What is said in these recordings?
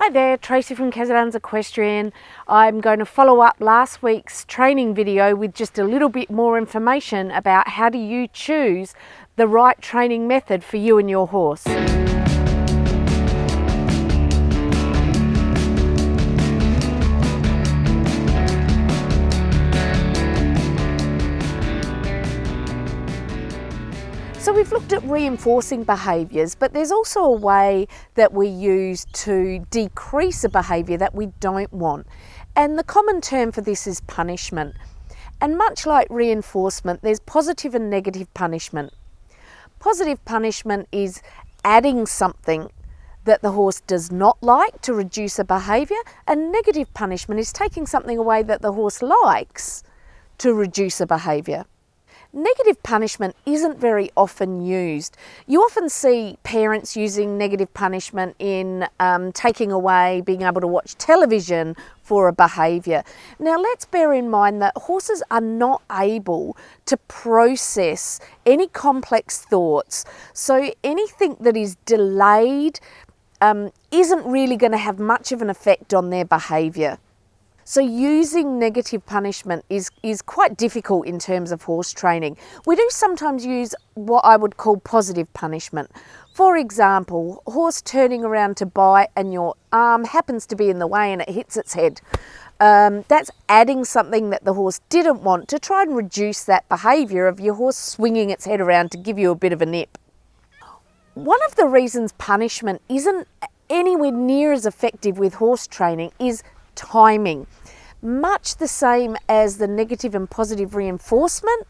Hi there, Tracy from Kazadans Equestrian. I'm going to follow up last week's training video with just a little bit more information about how do you choose the right training method for you and your horse. So we've looked at reinforcing behaviours, but there's also a way that we use to decrease a behaviour that we don't want. And the common term for this is punishment. And much like reinforcement, there's positive and negative punishment. Positive punishment is adding something that the horse does not like to reduce a behaviour, and negative punishment is taking something away that the horse likes to reduce a behaviour. Negative punishment isn't very often used. You often see parents using negative punishment in taking away being able to watch television for a behaviour. Now let's bear in mind that horses are not able to process any complex thoughts, so anything that is delayed isn't really going to have much of an effect on their behaviour. So using negative punishment is quite difficult in terms of horse training. We do sometimes use what I would call positive punishment. For example, a horse turning around to bite and your arm happens to be in the way and it hits its head. That's adding something that the horse didn't want to try and reduce that behaviour of your horse swinging its head around to give you a bit of a nip. One of the reasons punishment isn't anywhere near as effective with horse training is timing. Much the same as the negative and positive reinforcement,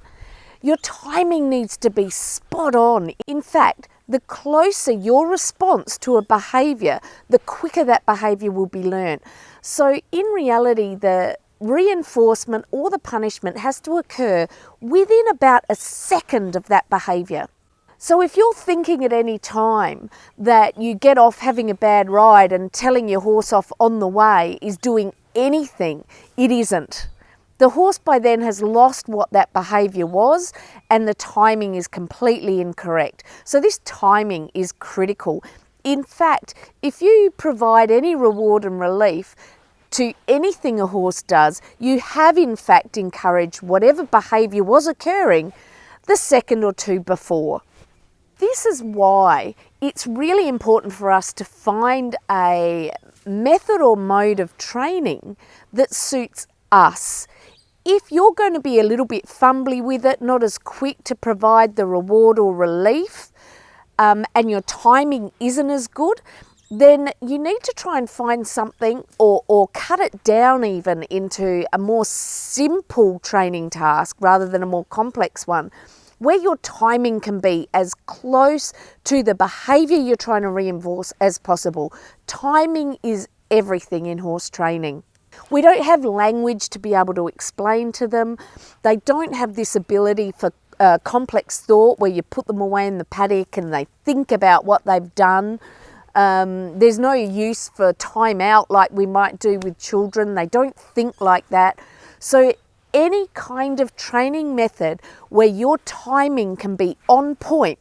your timing needs to be spot on. In fact, the closer your response to a behaviour, the quicker that behaviour will be learnt. So in reality, the reinforcement or the punishment has to occur within about a second of that behaviour. So if you're thinking at any time that you get off having a bad ride and telling your horse off on the way is doing anything, it isn't. The horse by then has lost what that behaviour was and the timing is completely incorrect. So this timing is critical. In fact, if you provide any reward and relief to anything a horse does, you have in fact encouraged whatever behaviour was occurring the second or two before. This is why it's really important for us to find a method or mode of training that suits us. If you're going to be a little bit fumbly with it, not as quick to provide the reward or relief, and your timing isn't as good, then you need to try and find something or cut it down even into a more simple training task rather than a more complex one, where your timing can be as close to the behaviour you're trying to reinforce as possible. Timing is everything in horse training. We don't have language to be able to explain to them. They don't have this ability for complex thought where you put them away in the paddock and they think about what they've done. There's no use for time out like we might do with children. They don't think like that. So any kind of training method where your timing can be on point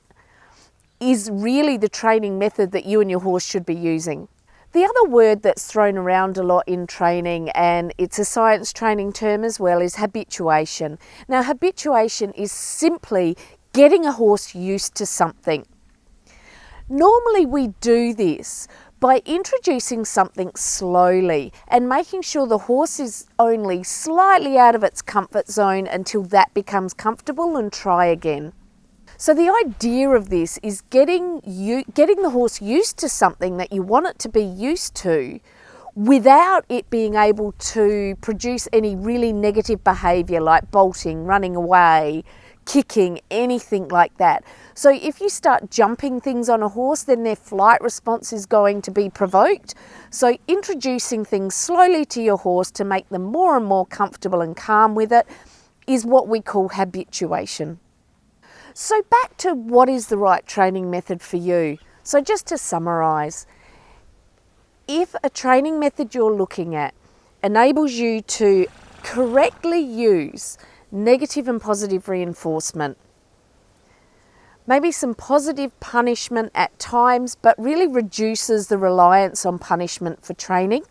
is really the training method that you and your horse should be using. The other word that's thrown around a lot in training, and it's a science training term as well, is habituation. Now, habituation is simply getting a horse used to something. Normally we do this by introducing something slowly and making sure the horse is only slightly out of its comfort zone until that becomes comfortable and try again. So the idea of this is getting the horse used to something that you want it to be used to without it being able to produce any really negative behaviour like bolting, running away, kicking, anything like that. So if you start jumping things on a horse, then their flight response is going to be provoked. So introducing things slowly to your horse to make them more and more comfortable and calm with it is what we call habituation. So back to what is the right training method for you. So just to summarise, if a training method you're looking at enables you to correctly use negative and positive reinforcement, maybe some positive punishment at times, but really reduces the reliance on punishment for training.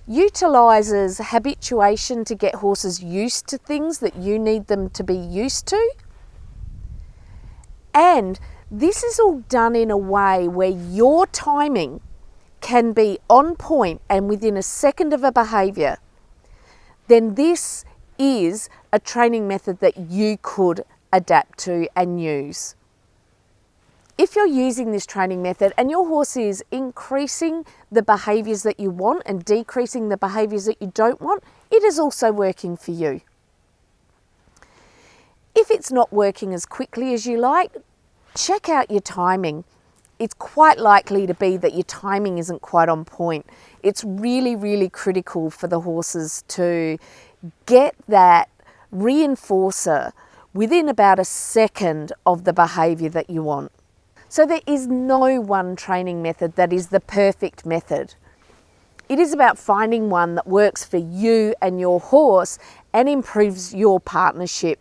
Utilises habituation to get horses used to things that you need them to be used to. And this is all done in a way where your timing can be on point and within a second of a behaviour. Then this is a training method that you could adapt to and use. If you're using this training method and your horse is increasing the behaviours that you want and decreasing the behaviours that you don't want, it is also working for you. If it's not working as quickly as you like, check out your timing. It's quite likely to be that your timing isn't quite on point. It's really, really critical for the horses to get that reinforcer within about a second of the behaviour that you want. So there is no one training method that is the perfect method. It is about finding one that works for you and your horse and improves your partnership.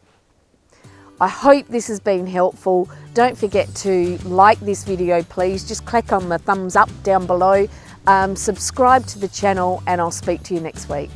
I hope this has been helpful. Don't forget to like this video, please. Just click on the thumbs up down below. Subscribe to the channel and I'll speak to you next week.